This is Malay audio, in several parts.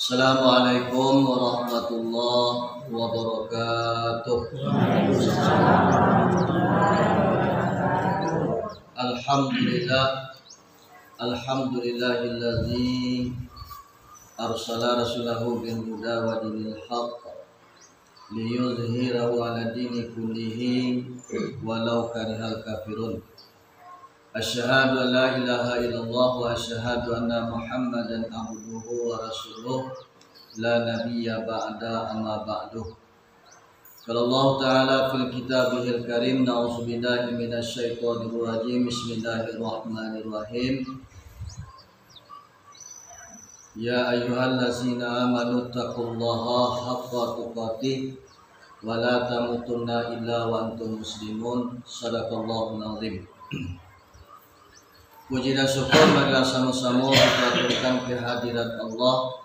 Assalamualaikum warahmatullahi wabarakatuh. Alhamdulillahilladzi arsala rasulahu bil huda wa dinil haqq liyuzhirahu 'ala dini kullihi walau karihal kafirun. Asyhadu an la ilaha illallah wa asyhadu anna Muhammadan abduhu wa rasuluh la nabiyya ba'da amma ba'du. Qala Allah Ta'ala fil kitabihil karim, na'udzubillahi minasy syaithanir rajim. Bismillahirrahmanirrahim. Ya ayyuhallazina amanu taqullaha haqqa tuqatih wa la tamutunna illa wa antum muslimun. Shadaqallahul azim. Puji dan syukur marilah sama-sama kita aturkan kehadirat Allah,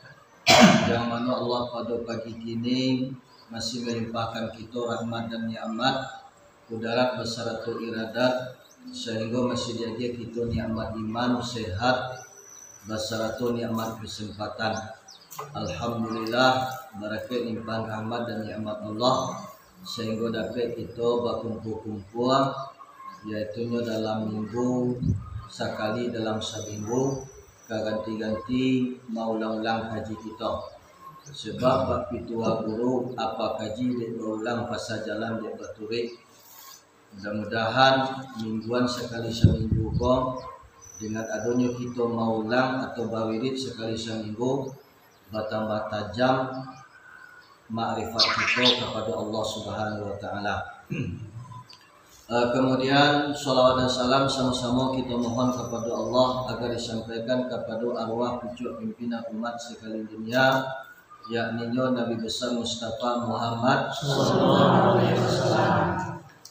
yang mana Allah pada pagi kini masih melimpahkan kita rahmat dan nikmat, kudarat bersaratu iradat, sehingga masih diajar kita nikmat iman, sehat, bersaratu nikmat kesempatan. Alhamdulillah, barakat limpah rahmat dan nikmat Allah, sehingga dapat kita berkumpul-kumpul, yaitunya dalam minggu sekali dalam seminggu, ganti-ganti maulang-ulang haji kita. Sebab bab pitua guru apa kaji dia berulang pasal jalan dia berturik. Mudah-mudahan mingguan sekali seminggu kong, dengan adanya kita maulang atau bawirid sekali seminggu, bertambah tajam makrifat kita kepada Allah Subhanahu wa Ta'ala. Kemudian salawat dan salam sama-sama kita mohon kepada Allah agar disampaikan kepada arwah pucuk pimpinan umat sekalian dunia, yakni Nabi besar Mustafa Muhammad SAW,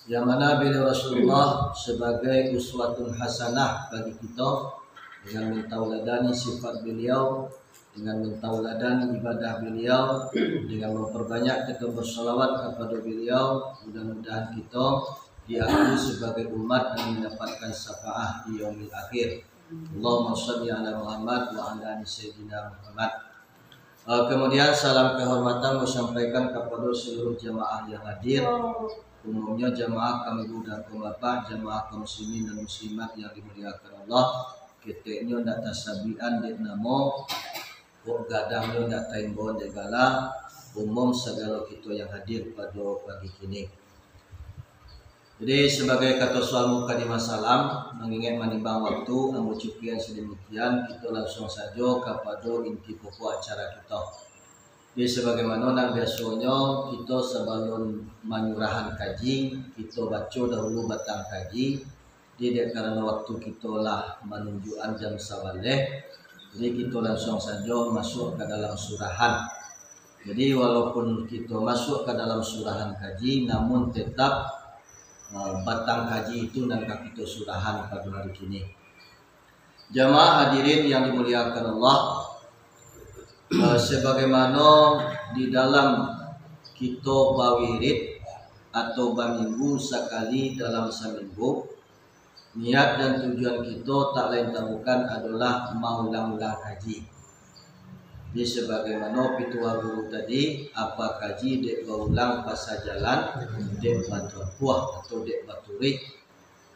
yang mana beliau Rasulullah sebagai uswatun hasanah bagi kita, dengan mentauladani sifat beliau, dengan mentauladani ibadah beliau, dengan memperbanyak kita bersalawat kepada beliau. Mudah-mudahan kita diakui sebagai umat yang mendapatkan syafaat di yaumil akhir. Allahumma shalli ala Muhammad wa ala ali sayyidina Muhammad. Kemudian salam kehormatan disampaikan kepada seluruh jamaah yang hadir, umumnya jamaah kami dan bapak, jamaah kaum muslimin dan muslimat yang dimuliakan Allah. Keteknya ndak tasabian dek namo, kok gadangnya ndak taimbon degala, umum segala kita yang hadir pada pagi kini. Jadi sebagai kata soal mukadimah salam, mengingat menimbang waktu, ambo cupian sedemikian, kita langsung saja kepada inti pokok acara kita. Jadi sebagaimana yang biasanya kita sebelum menyurahan kaji, kita baca dahulu batang kaji. Jadi karena waktu kita lah menunjukkan jam sawaleh, jadi kita langsung saja masuk ke dalam surahan. Jadi walaupun kita masuk ke dalam surahan kaji, namun tetap batang kaji itu dan kita surahan pada hari ini. Jamaah hadirin yang dimuliakan Allah, sebagaimana di dalam kita bawirid atau baminggu sekali dalam seminggu, niat dan tujuan kita tak lain tak bukan adalah maulang-ulang kaji. Jadi sebagaimana pitua guru tadi, apa kaji dek berulang pasal jalan, dek batuah atau dek baturik,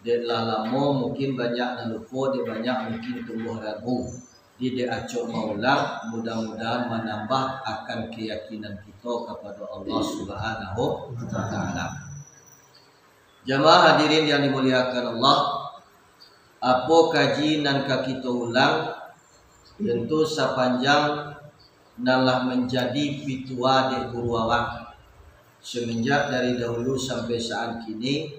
dek lalamo mungkin banyak dan lupa, dek banyak mungkin tumbuh ragu. Jadi dek acok maulang, mudah-mudahan menambah akan keyakinan kita kepada Allah Subhanahu wa Ta'ala. Jamaah hadirin yang dimuliakan Allah, apa kaji nan kita ulang, tentu sepanjang nalah menjadi pitua de guru awak semenjak dari dahulu sampai saat kini,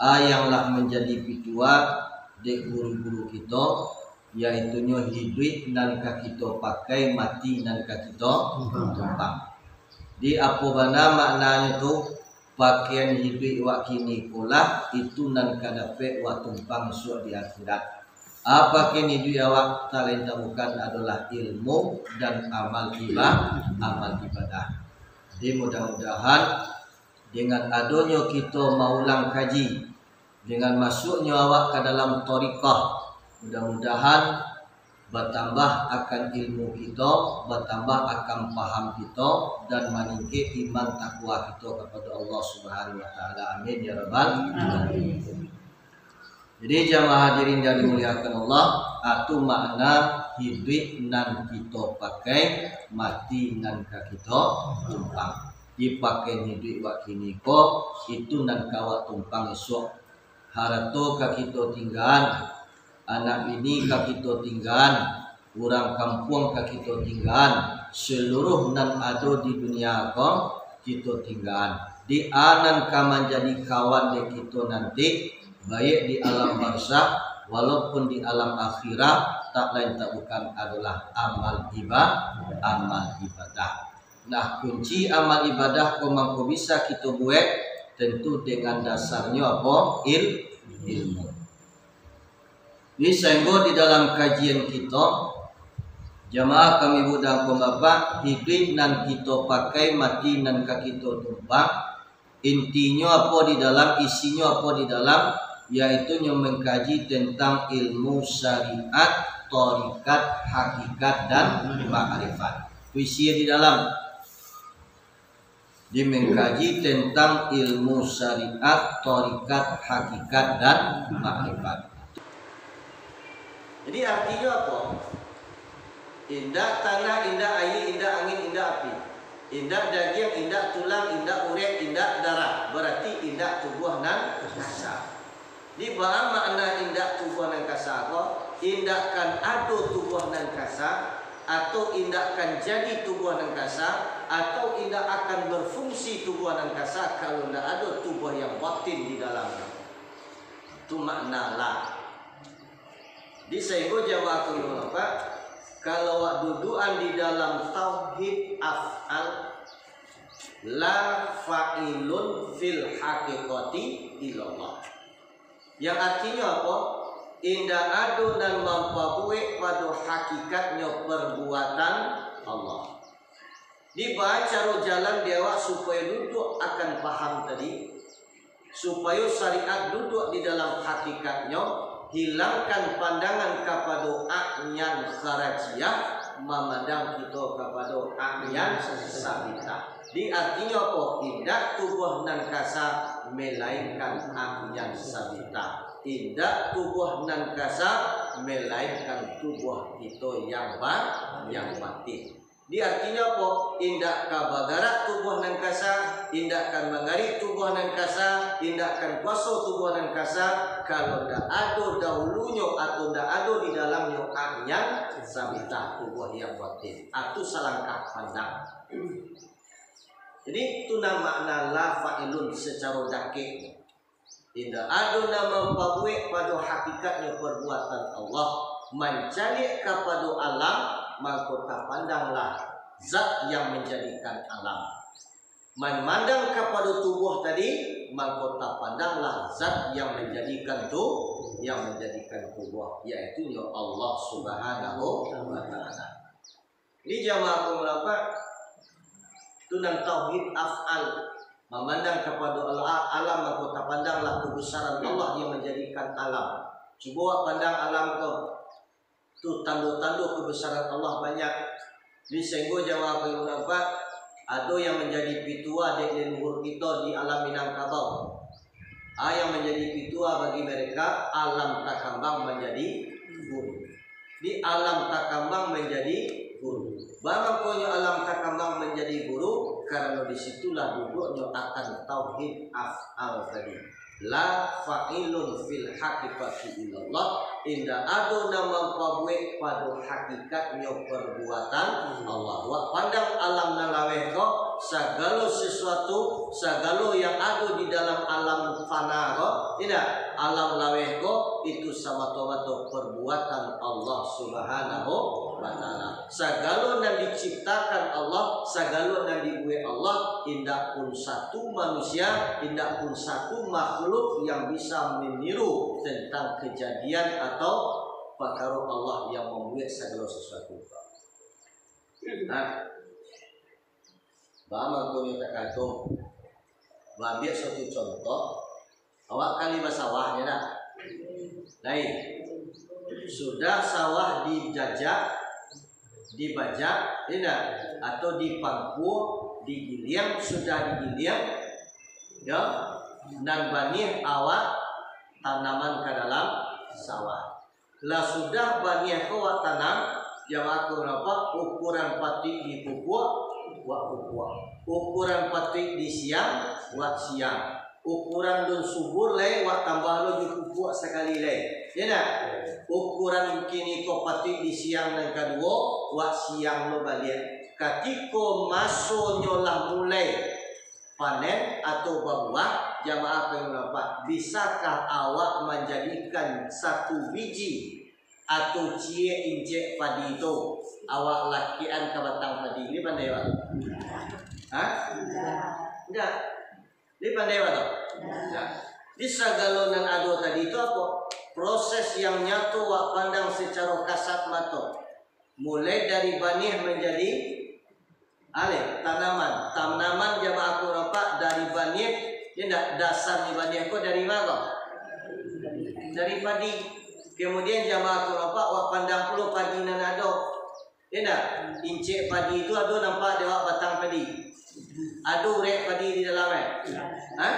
yang menjadi pitua de guru-guru kita, yaitunya hidup dan kita pakai, mati dan kita tumpang. Di apa bana maknanya tu pakaian hidup wak kini pula itu nan kadape wak tumpang suat di akhirat. Apa kini dia awak tak lain tak bukan adalah ilmu dan amal ibadah. Jadi mudah-mudahan dengan adanya kita maulang kaji, dengan masuknya awak ke dalam thariqah, mudah-mudahan bertambah akan ilmu kita, bertambah akan paham kita, dan meningkat iman takwa kita kepada Allah Subhanahu wa taala. Amin ya rabbal alamin. Jadi jamaah hadirin yang dimuliakan Allah, itu makna hidup nan kita pakai, mati nan kita tumpang. Dipakai hidup wak kini ko, itu nan kawat tumpang esok. Harato ka kita tinggal, anak ini ka kita tinggal, orang kampung ka kita tinggal, seluruh nan ada di dunia ko kita tinggal. Di anan ka menjadi kawan de kita nanti, baik di alam barzakh walaupun di alam akhirat, tak lain tak bukan adalah amal ibadah. Nah, kunci amal ibadah komang bisa kita buat tentu dengan dasarnya apa? Ilmu. Ini sehingga di dalam kajian kita, jamaah kami budang pembapak, hidup nan kita pakai, mati nan kita tumpang. Intinya apa di dalam, isinya apa di dalam, yaitu yang mengkaji tentang ilmu syariat, tharikat, hakikat, dan ma'rifat. Puisi di dalam mengkaji tentang ilmu syariat, tharikat, hakikat, dan ma'rifat. Jadi artinya apa? Indah tanah, indah air, indah angin, indah api, indah daging, indah tulang, indah urat, indah darah. Berarti indah tubuh nan kasar. Di bawah makna indah tubuh nan kasar apa? Indahkan ado tubuh nan kasar, atau indahkan jadi tubuh nan kasar, atau indah akan berfungsi tubuh nan kasar kalau tidak ada tubuh yang batin di dalamnya. Itu makna la. Di sehingga jamaah apa? Kalau duduan di dalam tauhid af'al, la fa'ilun fil haqiqati illallah. Yang artinya apa? Indah adu dan mampabuik pada hakikatnya perbuatan Allah. Dibaca jalan dewa supaya duduk akan paham tadi, supaya syariat duduk di dalam hakikatnya, hilangkan pandangan kepada a'yan kharajiyah, memandang kita kepada a'yan sabita. Di artinya apa? Indah tubuh nan kasar melainkan a'yan sabita. Indah tubuh nan kasar melainkan tubuh kita yang batin. Di artinya apa? Indah kabagarak tubuh nan kasar, indahkan mengari tubuh nan kasar, indahkan kuasa tubuh nan kasar. Kalau dah ada dahulunya atau dah ada di dalamnya a'yan sabita, tubuh yang batin. Itu selangkah pandang. Jadi itu makna la fa'ilun secara dakik. Indah ada nama membawa pada hakikatnya perbuatan Allah, mencari kepada alam, maka pandanglah zat yang menjadikan alam. Memandang kepada tubuh tadi, maka pandanglah zat yang menjadikan tubuh, yaitu Allah Subhanahu wa taala. Ini jamaah apa? Tunang tauhid af'al, memandang kepada alam, maka pandanglah kebesaran Allah yang menjadikan alam. Coba pandang alam kau, tu tanda-tanda kebesaran Allah banyak. Di sehingga jawab apa? Ada yang menjadi pitua di leluhur kita di alam Minangkabau. Yang menjadi pitua bagi mereka alam takambang menjadi guru. Di alam takambang menjadi guru. Bagaimana alam takambang menjadi guru? Karena disitulah duduknya akan tauhid af'al tadi. La fa'ilun fil haqiqati illallah. Indah ada nama pabuik pada hakikatnya perbuatan Allah. Pandang alam nalaweh ko, segala sesuatu, segala yang ada di dalam alam fana ko, tidak, alam laweh ko itu sama-sama perbuatan Allah Subhanahu wa taala. Segala yang diciptakan Allah, segala yang dibuat Allah, indah pun satu manusia, indah pun satu makhluk yang bisa meniru tentang kejadian atau perkara Allah yang membuat segala sesuatu. Nah, bagaimana kau minta kantong? Ambil satu contoh, awak kali basawahnya nak. lain. Sudah sawah dibajak, tidak, atau dipangku, digiling, sudah digiling, ya, dan banih awak tanaman ke dalam sawah. Lah sudah banih awak tanam, jamaah berapa? Ukuran pati di pupuk, buat pupuk. Ukuran pati di siang, buat siang. Ukuran dun subur lewat tambah lo di pupuk sekali le, ya nak? Ukuran kini ko pati di siang dan kedua, buat siang lo balik. Ketika masuk nyolah mulai panen atau berbuah, jamaah pendapat, bisakah awak menjadikan satu biji atau cie injek padi itu awak lakian ke batang padi ini pandai pak? Hah? Enggak. Ini pandai pak? Enggak. Bisa galonan ado tadi itu apa? Proses yang nyata wak pandang secara kasat mata. Mulai dari banih menjadi tanaman. Tanaman jamaah kurapa dari banih, tidak dasar di banih aku dari mana? Dari padi. Kemudian jamaah kurapa wak pandang perlu padi nan ado. Tidak, incik padi itu ado nampak dewa batang padi. Ado urek padi di dalamnya. Hah?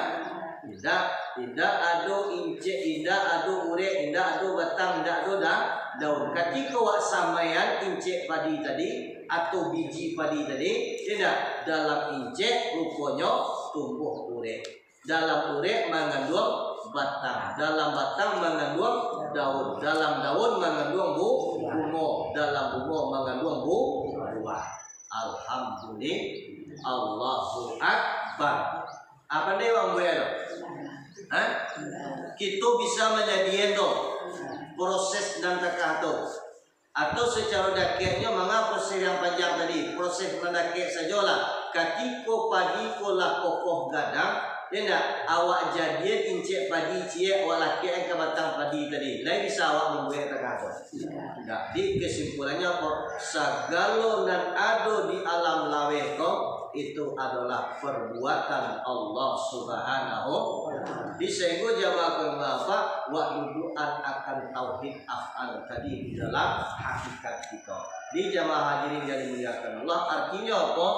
Tidak ado incik, tidak ado urek, tidak ado batang, tidak ado daun. Ketika wak samayan incik padi tadi atau biji padi tadi, tidak, dalam incik rupanya tumbuh urek. Dalam urek mengandung batang, dalam batang mengandung daun, dalam daun mengandung bunga, dalam bunga mengandung buah. Alhamdulillah, Allahu Akbar. Apa dia bang buaya dong? Kita bisa menjadi proses dan takato. Atau secara dakiknya mengapa proses yang panjang tadi, proses mendakik sajalah. Ketika padi kolah kokoh gadang, tidak awak jadian incik padi cie awak laki ke batang padi tadi. Lain bisa awak membuat takato. Tidak. Di kesimpulannya apa? Segala nan ado di alam laweko itu adalah perbuatan Allah Subhanahu wa Ta'ala. Disenggo jamaah kenapa waduduan akan tauhid af'al tadi di dalam hakikat kita. Di jamaah hadirin yang dimuliakan Allah, artinya apa?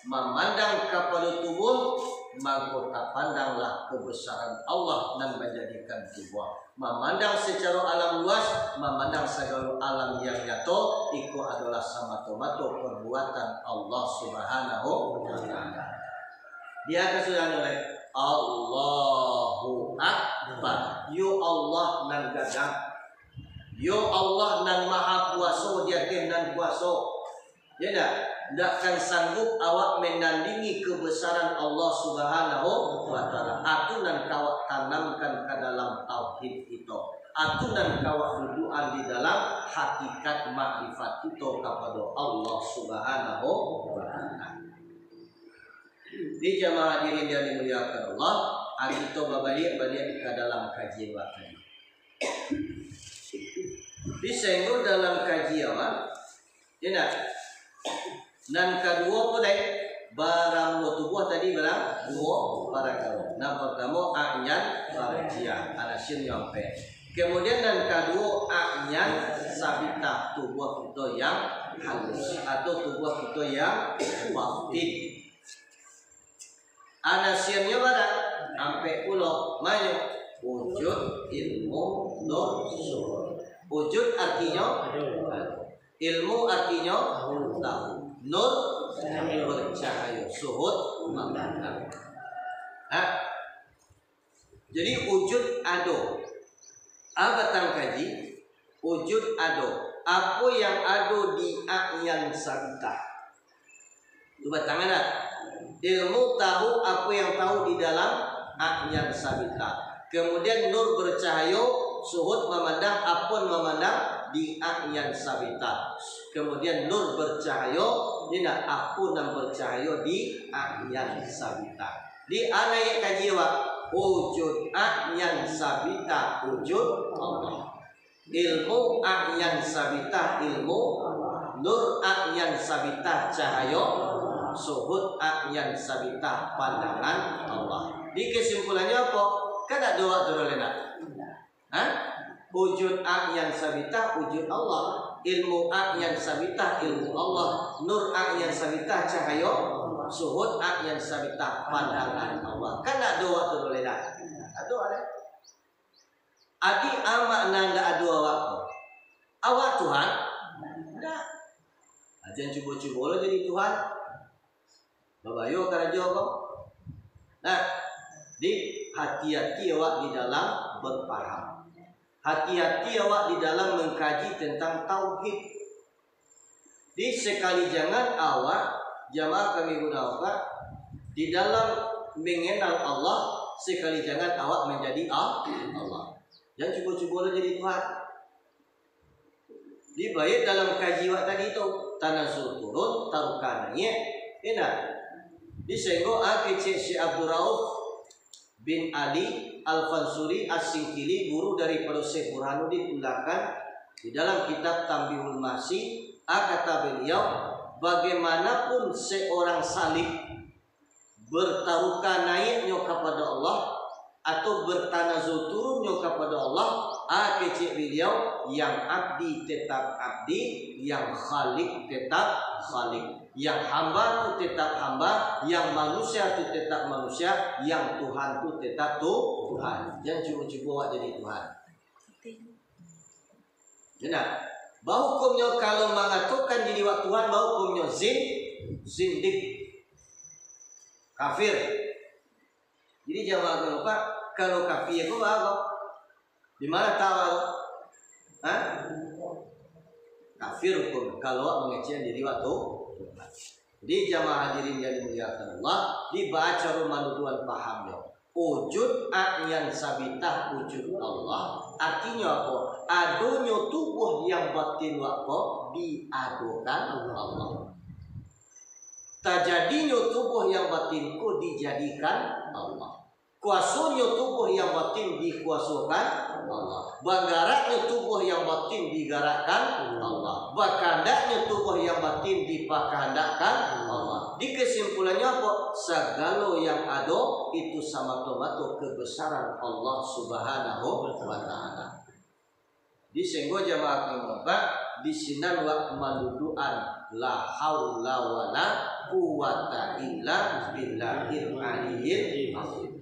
Memandang kepada tubuh, maka pandanglah kebesaran Allah dan menjadikan tubuh. Memandang secara alam luas, memandang segala alam yang nyata, itu adalah semata-mata perbuatan Allah Subhanahu wa Ta'ala. Dia kesudahan oleh Allahu Akbar. Yo Allah nan gadang, yo Allah nan maha kuasa, dia dan kuasa. Ya tidak akan sanggup awak menandingi kebesaran Allah Subhanahu wa Ta'ala. Atunan kawak tanamkan ke dalam tauhid itu. Atunan kawak dudukan di dalam hakikat makrifat itu kepada Allah Subhanahu wa Ta'ala. Di jamaah hadirin yang dimuliakan Allah, kita balik ke dalam kajian tadi. Disenggur dalam kajian, ya. Dan kedua pun barang tubuh tadi barang dua para kalau. Nah pertama anyan farjia anasin nyampe. Kemudian dan kedua anyan sabita tubuh kita yang halus atau tubuh kita yang batin. Anasinnya barang sampai pulau mayu wujud ilmu nur suhud. Wujud artinya ilmu artinya tahu. Nur bercahaya, suhud memandang. Jadi wujud ado. Apa tang kaji? Wujud ado. Apa yang ado di a'yan sabita. Itu batangan. Ilmu tahu apa yang tahu di dalam a'yan sabita. Kemudian nur bercahaya, suhud memandang, apun memandang di a'yan sabita. Kemudian nur bercahaya, tidak apun yang bercahaya di a'yan sabita. Di anayat kaji wa wujud a'yan sabita, wujud Allah. Ilmu a'yan sabita, ilmu nur a'yan sabita, cahaya, suhud a'yan sabita, pandangan Allah. Di kesimpulannya apa? Kan ada doa turun lena. Wujud a'yan sabitah wujud Allah. Ilmu a'yan sabitah ilmu Allah. Nur a'yan sabitah cahaya. Suhud a'yan sabitah pandangan Allah. Kan ada waktu boleh dah. Ada ada. Adi makna ndak ada waktu. Awak Tuhan? Ndak. Jangan cuba-cuba lo jadi Tuhan. Babayo karajo kok. Nah, di hati-hati awak di dalam berpaham. Hati-hati awak di dalam mengkaji tentang tauhid. Di sekali jangan awak jamaah kami gunakan di dalam mengenal Allah, sekali jangan awak menjadi Allah. Jangan cuba-cuba jadi Tuhan. Di baik dalam kaji awak tadi itu tanazul turun tarukannya. Enak. Di senggo kecik Syekh Abdul Rauf bin Ali Al-Fansuri As-Singkili, guru daripada Syekh Burhanuddin Ulakan, di dalam kitab Tambihul Masih, kata beliau, bagaimanapun seorang salih bertarukan naiknya kepada Allah atau bertanazul turunnya kepada Allah, kecik beliau, yang abdi tetap abdi, yang khalik tetap khalik, yang hamba itu tetap hamba, yang manusia itu tetap manusia, yang Tuhan itu tetap Tuhan. Jangan cuba-cuba jadi Tuhan. Benar. Bau hukumnya kalau mengatakan jadi Tuhan, bau hukumnya zindik, kafir. Jadi jawab Pak, kalau kafir itu apa? Di mana tahu? Kafir hukum kalau mengecil diri waktu. Jadi jamaah hadirin yang dimuliakan Allah, dibaca rumah Tuhan pahamnya. Wujud a'yan sabitah wujud Allah. Artinya apa? Adunya tubuh yang batin wako diadukan Allah. Tajadinya tubuh yang batinku dijadikan Allah. Kuasanya tubuh yang batin dikuasakan Allah. Bagaraknya tubuh yang batin digarakkan Allah. Bakandaknya tubuh yang batin dipakandakkan Allah. Di kesimpulannya apa? Segala yang ada itu sama-sama kebesaran Allah Subhanahu wa ta'ala. Di senggo jamaah keempat di sinan wa manuduan la haula wala quwata illa billahil aliyyil azim.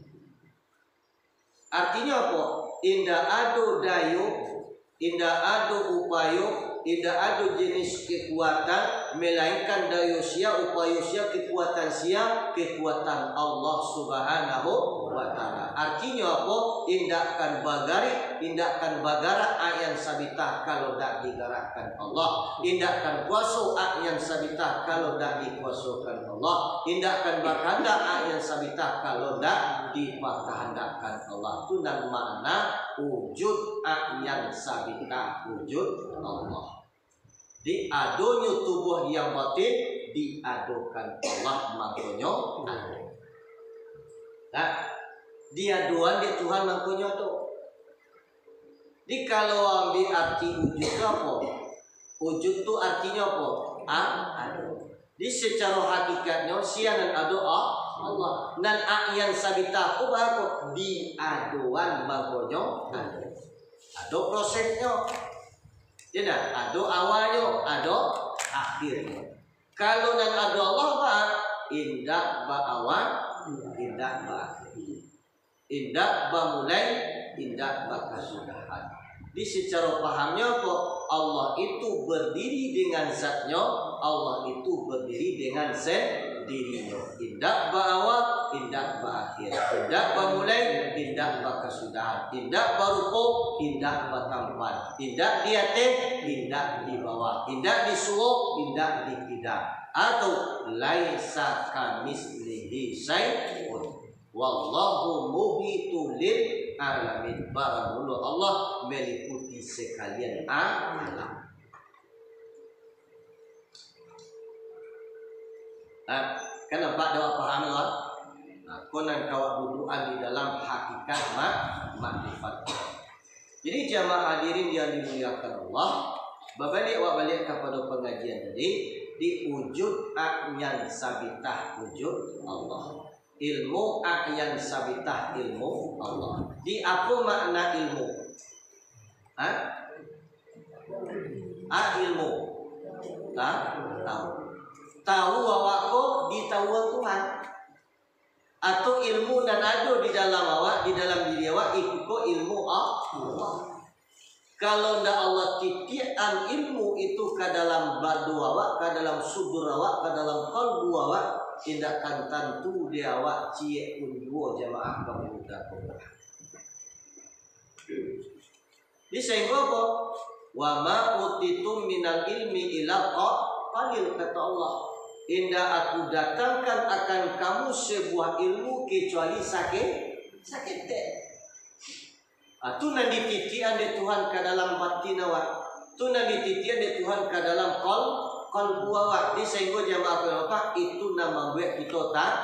Artinya apa? Indah adu dayu, indah adu upayo, indah adu jenis kekuatan, melainkan dayu sia, upayo sia, kekuatan sia, kekuatan Allah Subhanahu wa ta'ala. Artinya apa? Indahkan bagari, indahkan bagara ayan sabitah kalau tak digerakkan Allah. Indahkan kuasa ayan sabitah kalau tak dikuasakan Allah. Indahkan bakanda ayan sabitah kalau tak dipakahandakan Allah. Itu dan makna wujud ayan sabitah wujud Allah. Diadunya tubuh yang batin diadukan Allah makanya. Nah, diaduan di Tuhan makanya tu. Di kalau ambil arti wujud apa? Wujud tu artinya apa? Adu. Di secara hakikatnya sianan adu Allah. Dan yang sabita aku baru diaduan bagonya adu. Adu prosesnya. Tidak, adu awalnya, adu akhirnya. Kalau dan adu Allah bah indah ba awal, indah ba akhir. Indah ba mulai, indah ba kesudahan. Di secara pahamnya apa? Allah itu berdiri dengan zatnya, Allah itu berdiri dengan sendirinya. Indah ba awal, indah ba akhir. Indah ba mulai, indah ba kesudahan. Indah ba ruku, indah ba tampan. Indah di atas, indah di bawah. Indah di suruh, indah di tidak. Atau laisa kamislihi syai'un. Wallahu muhitu lil alamin. Baramulu Allah meliputi sekalian alam. Kenapa doa paham lah? Konan kawat buduan di dalam hakikat makrifat. Jadi jamaah hadirin yang dimuliakan Allah, balik kepada pengajian tadi, di wujud a'yan sabitah wujud Allah. Ilmu a'yan sabitah ilmu Allah. Di apa makna ilmu? Ilmu. Tahu awak ko ditahuan Tuhan. Atau ilmu dan ada di dalam awak, di dalam diri awak itu ko ilmu Allah. Kalau ndak Allah titian ilmu itu ke dalam badu awak, ke dalam sudur awak, ke dalam kalbu awak, tindakan tentu dia awak cie unduo jamaah pemuda. Di sehingga apa? Wa ma utitum minal ilmi illa qalil, kata Allah. Indah aku datangkan akan kamu sebuah ilmu kecuali sakit deh. Itu nanti titian di Tuhan ke dalam batin awak. Itu nanti titian di Tuhan ke dalam kalbu awak. Di sehingga jamaah apa? Itu nama buat kita tak.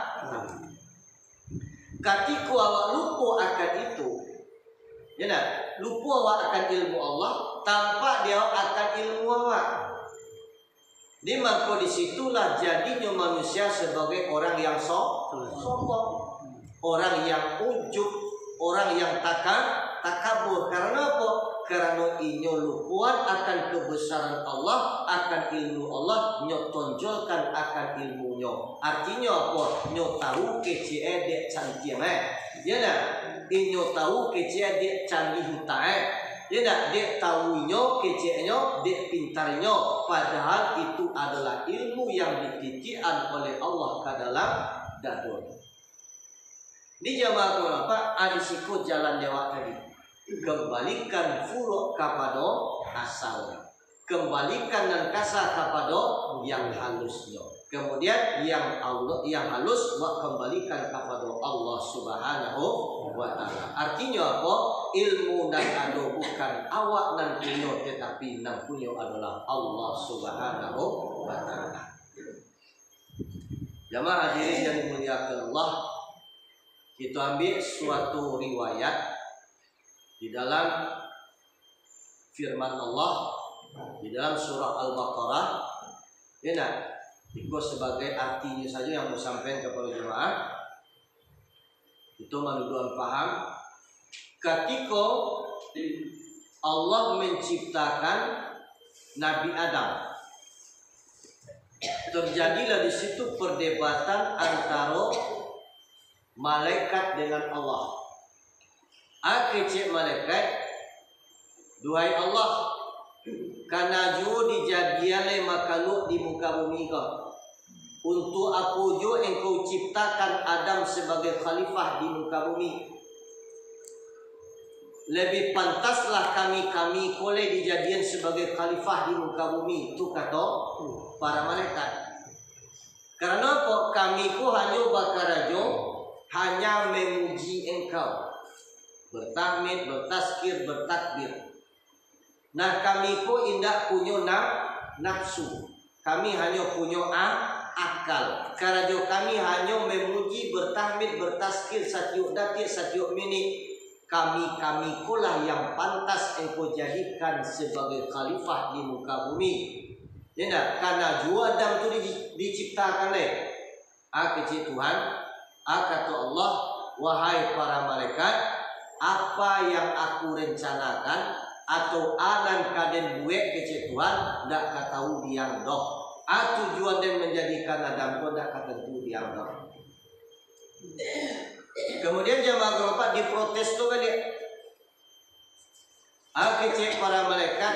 Ketika awak lupa akan itu, ya nak, lupa awak akan ilmu Allah, tanpa dia akan ilmu awak. Di maka disitulah jadinya manusia sebagai orang yang sombong, orang yang ujub, orang yang takabur. Karena apa? Karena inyo lupuan akan kebesaran Allah, akan ilmu Allah, nyo tonjolkan akan ilmunya. Artinya apa? Nyo tahu kece dek cantik ya nak? Inyo tahu kece dek canggih ya nak? Dek tahunya kece-nya, dek pintarnya. Padahal itu adalah ilmu yang dititian oleh Allah ke dalam dadon. Di jamaah apa? Ada sikut jalan dewa tadi. Kembalikan furuk kepada asalnya. Kembalikan dan kasar kepada yang halusnya. Kemudian yang halus kembalikan kepada Allah Subhanahu wa taala. Artinya apa? Ilmu dan ado bukan awak nan punya, tetapi nan punya adalah Allah Subhanahu wa taala. Jamaah hadirin yang dimuliakan Allah, kita ambil suatu riwayat di dalam firman Allah di dalam surah Al-Baqarah. Ya, itu sebagai artinya saja yang mau sampaikan kepada jemaah. Itu menurut paham. Ketika Allah menciptakan Nabi Adam, terjadilah di situ perdebatan antara malaikat dengan Allah. Akecek malaikat, duhai Allah, karena ju dijadian makhluk di muka bumi kau. Untuk apa ju engkau ciptakan Adam sebagai khalifah di muka bumi? Lebih pantaslah kami boleh dijadian sebagai khalifah di muka bumi. Itu kata para malaikat. Karena apa? Kami ku hanya bakarajo, hanya memuji engkau, bertahmid, bertaskir, bertakbir. Nah, kami ku indak punya nafsu. Kami hanya punya akal. Karajo kami hanya memuji, bertahmid, bertaskir, satiuk datik, satiuk mini. Kami kulah yang pantas engkau jadikan sebagai khalifah di muka bumi. Ya nak? Karena jua Adam tu diciptakan kecil Tuhan. Kata Allah, wahai para malaikat, apa yang aku rencanakan atau alan kaden buat kecil Tuhan, ndak katahu diang doh. Tujuan dan menjadikan Adam pun ndak katahu diang doh. Kemudian jamaah bapak diprotes tu kali. Kecil para malaikat,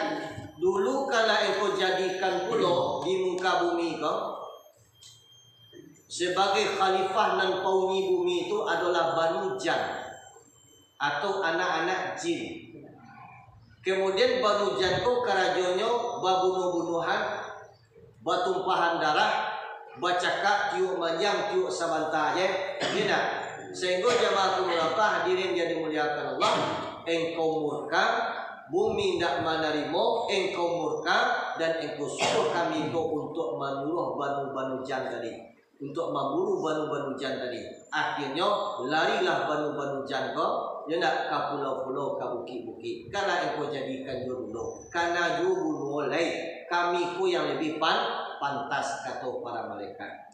dulu kala engkau jadikan pulau di muka bumi kau sebagai khalifah nan pauni bumi itu adalah Banu Jan atau anak-anak jin. Kemudian Banu Jan itu karajonyo babunuh-bunuhan, batumpahan darah, bacakak tiuk manjang tiuk sabantaje, tidak. Sehingga jamaah kumulapa hadirin yang dimuliakan Allah, engkau murka, bumi tidak menerima, engkau murka dan engkau suruh kami untuk menuruh Banu Jan tadi. Untuk memburu Banu Jan tadi. Akhirnya larilah Banu Jan kau, ya nak ke pulau-pulau, ke bukit-bukit. Karena engkau jadikan jodoh. Karena jodoh mulai kami ku yang lebih pantas kata para malaikat.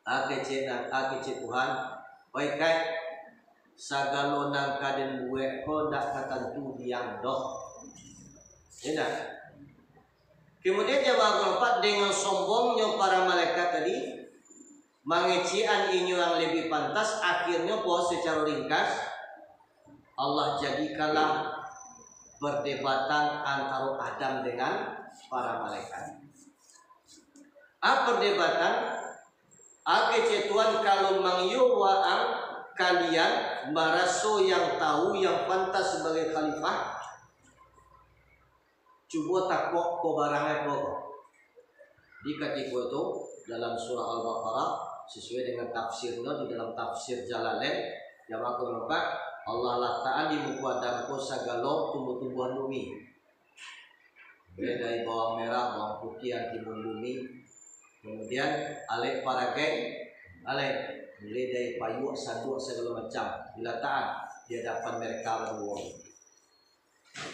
Kecil Tuhan, baik sagalo nang kaden buek ko dak katentu diang doh. Ya. Kemudian jawab keempat, dengan sombongnya para malaikat tadi mengecian inyo yang lebih pantas, akhirnya secara ringkas Allah jadikanlah perdebatan antara Adam dengan para malaikat. Perdebatan cetuan kalau mangyuwa ang kalian maraso yang tahu yang pantas sebagai khalifah, coba takok ko barangnya ko. Di ketika itu dalam surah Al-Baqarah sesuai dengan tafsirnya di dalam tafsir Jalalain yang aku lupa, Allah letakkan di muka Adam ko sagalo tumbuh-tumbuhan bumi. Mulai dari bawang merah, bawang putih yang timbul bumi. Kemudian alek paragai, mulai dari payuk, sanduk segala macam diletakkan di hadapan mereka berdua.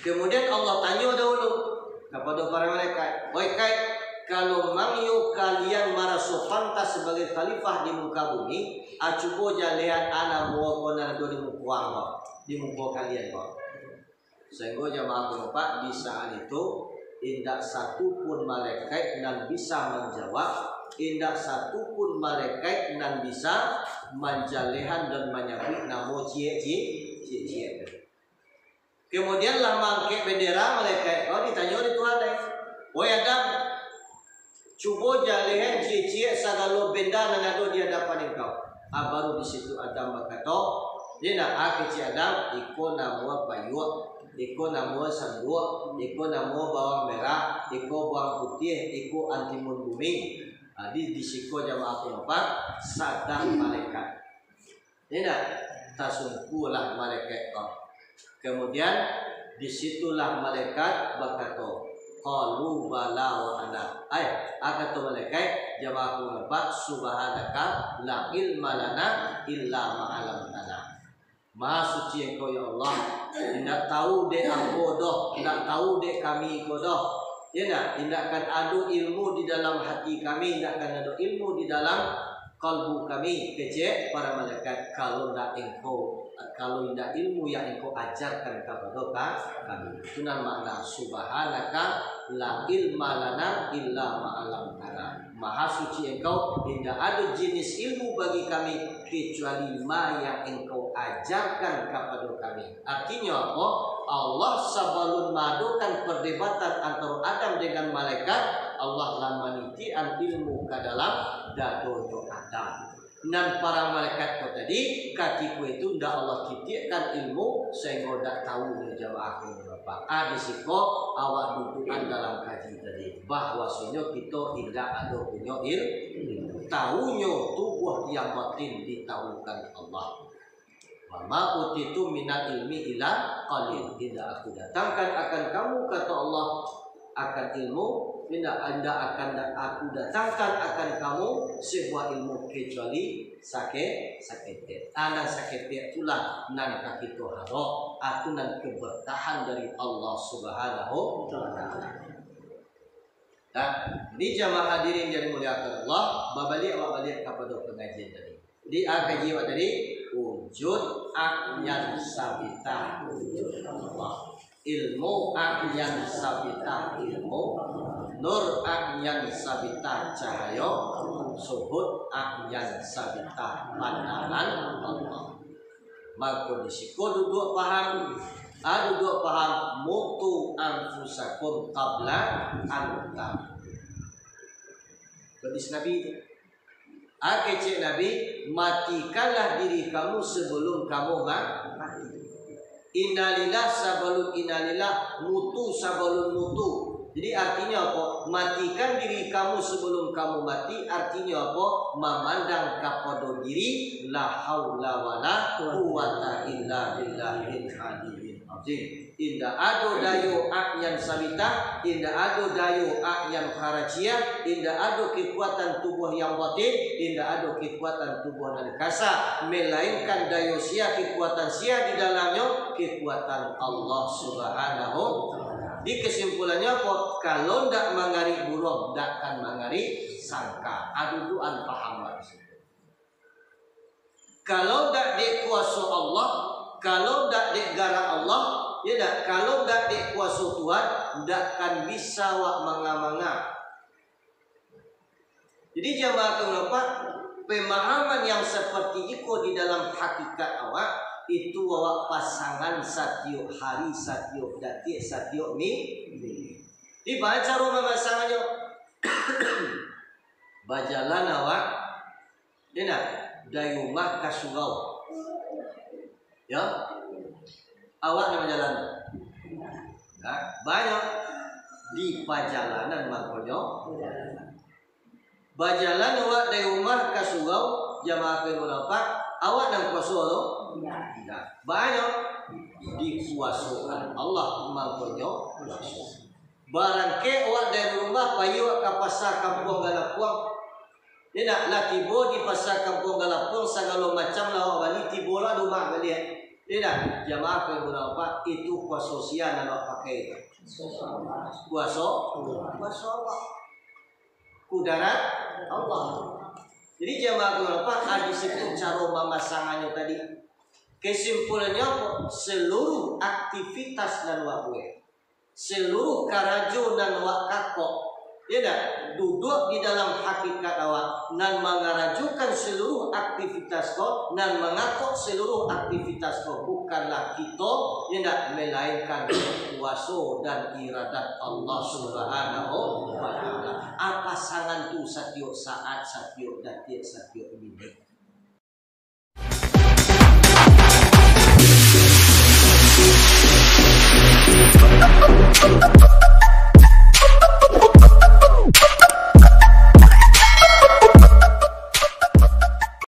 Kemudian Allah tanya dahulu kepada para malaikat, "Wahai kai, kalau mangyo kalian merasa pantas sebagai khalifah di muka bumi, coba jalian ana bawa kona di muka di muka kalian kok." Sehingga jamaah Bapak di saat itu tidak satu pun malaikat yang bisa menjawab, tidak satu pun malaikat yang bisa menjalehan dan menyebut nama cie. Kemudian lah mangke bendera malaikat ditanya oleh Tuhan, "Wahai Adam, coba jalehan cie segala benda yang ada di hadapan engkau." Baru di situ Adam berkata, "Dia nak kecil Adam, iko nama payuk, iko nama sanduk, iko nama bawang merah, iko bawang putih, iko antimun bumi." Di siko jamaah penumpang sadar malaikat. Tidak tasungkulah malaikat kau. Kemudian disitulah malaikat berkata, qalu bala wa ana. Kata malaikat jamaah penumpang, subhanaka la ilma lana illa ma 'allamtana. Maha suci engkau ya Allah, tidak tahu dek aku doh, tidak tahu dek kami ko doh. Ya, tidak akan ada ilmu di dalam hati kami, tidak akan ada ilmu di dalam kalbu kami. Kecek para malaikat, kalau tidak ilmu yang engkau ajarkan kepada kami. Itu makna subhanaka la ilma lana illa ma 'allamtana. Maha suci engkau, tidak ada jenis ilmu bagi kami kecuali ma yang engkau ajarkan kepada kami. Artinya apa? Allah sebelum madukan perdebatan antara Adam dengan malaikat, Allah lamanitian ilmu ke dalam dadonya Adam. Dan para malaikat tadi katiku itu tidak Allah titikkan ilmu sehingga tidak tahu jamaah Bapak. Disiko awak dudukan dalam kaji tadi bahwa sunyo kita tidak ada punya ilmu. Tahunya tubuh yang batin ditahukan Allah. Mama utitu minal ilmi ila qalil. Tidak aku datangkan akan kamu kata Allah akan ilmu, tidak anda akan aku datangkan akan kamu sebuah ilmu kecuali sakit. Anak sakit itulah nan kaki toharo, aku nan keberkahan dari Allah Subhanahu wa taala. Nah, di jamaah hadirin yang dimuliakan Allah, babalik kepada pengajian tadi. Di kaji tadi wujud akyan sabita wujud Allah. Ilmu akyan sabita ilmu, nur akyan sabita cahaya, suhud akyan sabita pandangan Allah. Maka disiko duduk paham mutu anfusakum qabla anta. Hadis Nabi itu. Kecik Nabi, matikanlah diri kamu sebelum kamu mati. Innalillah sebelum innalillah, mutu sebelum mutu. Jadi artinya apa? Matikan diri kamu sebelum kamu mati. Artinya apa? Memandang kepada diri. La haula wala quwata illa billahil aliyyil azim. Indah ado dayo akyan sabita, indah ado dayo akyan kharajiyah, indah ado kekuatan tubuh yang batin, indah ado kekuatan tubuh yang kasa, melainkan dayo sia kekuatan sia di dalamnya kekuatan Allah Subhanahu wa taala. Di kesimpulannya apa? Kalau ndak mangari burung, ndak akan mangari sangka. Aduduan paham di situ. Kalau dak dek kuasa Allah, kalau dak dek gara Allah, ya dak, kalau dak dek kuasa Tuhan, dak kan bisa wak manga-manga. Jadi jamaah kenapa pemahaman yang seperti itu di dalam hakikat awak itu awak pasangan satiap hari, satiap detik, satiap minggu. Dibaca rumah pasangannya, bajalan awak, dia dari rumah ke surau, ya, awak yang jalan, nah, banyak di perjalanan makanya, bajalan awak dari rumah ke surau, jamaah kenapa, awak yang kuasa tu, banyak dikuasakan Allah makanya. Barang ke awak dari rumah payu ke pasar kampung Galapuang. Dia nak lah tiba di pasar kampung Galapuang segala macam lah awak balik tiba lah rumah balik. Dia nak jamaah ke berapa itu kuasa sosial nak pakai. Kuasa Allah. Kudarat Allah. Jadi jamaah ke berapa ada situ cara memasangannya tadi. Kesimpulannya seluruh aktivitas dan waktu. Seluruh karajo dan wakako, ya dah, duduk di dalam hakikat awak dan mengarajukan seluruh aktivitas kau dan mengakok seluruh aktivitas kau bukanlah kita, ya dah, melainkan kuasa dan iradat Allah Subhanahu wa Ta'ala. Apa sangan tu setiap saat, setiap detik, setiap minit.